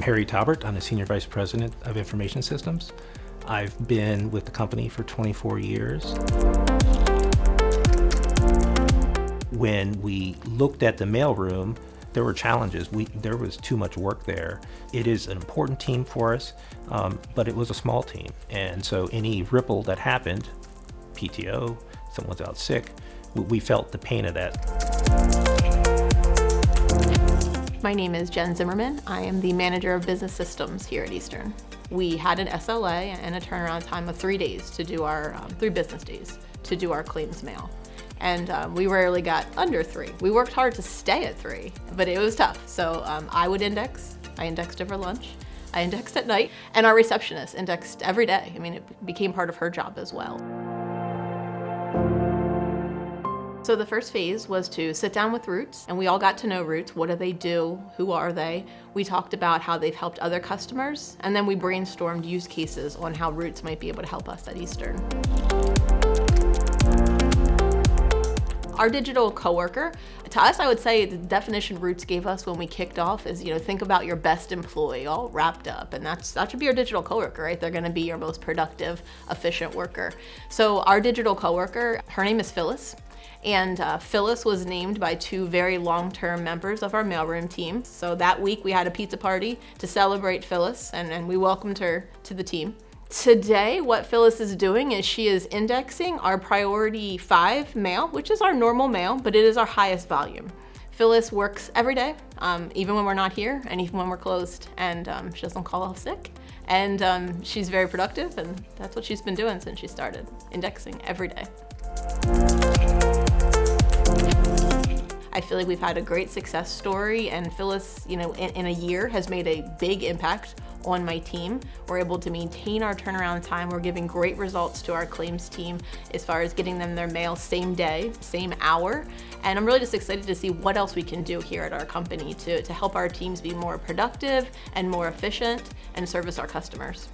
Harry Taubert. I'm the Senior Vice President of Information Systems. I've been with the company for 24 years. When we looked at the mailroom, there were challenges. There was too much work there. It is an important team for us, but it was a small team. And so any ripple that happened, PTO, someone's out sick, we felt the pain of that. My name is Jen Zimmerman. I am the Manager of Business Systems here at Eastern. We had an SLA and a turnaround time of 3 days to do our, 3 business days to do our claims mail. And we rarely got under 3. We worked hard to stay at 3, but it was tough. So I would index. I indexed over lunch. I indexed at night. And our receptionist indexed every day. I mean, it became part of her job as well. So the first phase was to sit down with Roots, and we all got to know Roots. What do they do? Who are they? We talked about how they've helped other customers, and then we brainstormed use cases on how Roots might be able to help us at Eastern. Our digital coworker, to us, I would say the definition Roots gave us when we kicked off is, think about your best employee all wrapped up, and that should be your digital coworker, right? They're gonna be your most productive, efficient worker. So our digital coworker, her name is Phyllis. And Phyllis was named by 2 very long-term members of our mailroom team. So that week we had a pizza party to celebrate Phyllis, and we welcomed her to the team. Today, what Phyllis is doing is she is indexing our priority 5 mail, which is our normal mail, but it is our highest volume. Phyllis works every day, even when we're not here and even when we're closed, and she doesn't call off sick. And she's very productive, and that's what she's been doing since she started, indexing every day. I feel like we've had a great success story, and Phyllis, in a year has made a big impact on my team. We're able to maintain our turnaround time. We're giving great results to our claims team as far as getting them their mail same day, same hour. And I'm really just excited to see what else we can do here at our company to help our teams be more productive and more efficient and service our customers.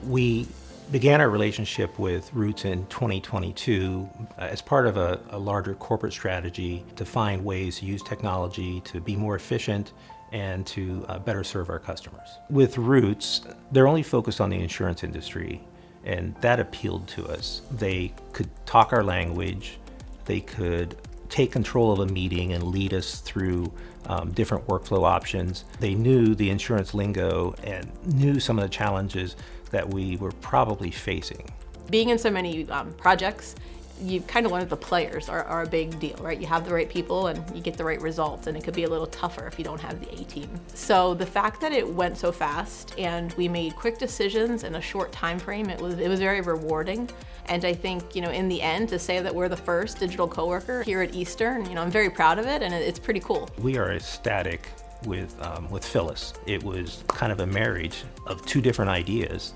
We began our relationship with Roots in 2022 as part of a larger corporate strategy to find ways to use technology to be more efficient and to better serve our customers. With Roots, they're only focused on the insurance industry, and that appealed to us. They could talk our language, they could take control of a meeting and lead us through different workflow options. They knew the insurance lingo and knew some of the challenges that we were probably facing. Being in so many projects, you kind of learn that the players are a big deal, right? You have the right people and you get the right results, and it could be a little tougher if you don't have the A-team. So the fact that it went so fast and we made quick decisions in a short time frame, it was very rewarding. And I think, in the end, to say that we're the first digital coworker here at Eastern, I'm very proud of it, and it's pretty cool. We are ecstatic with Phyllis. It was kind of a marriage of 2 different ideas,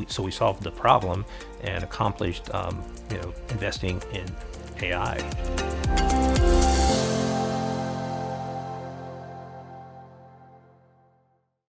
so we solved the problem and accomplished, investing in AI.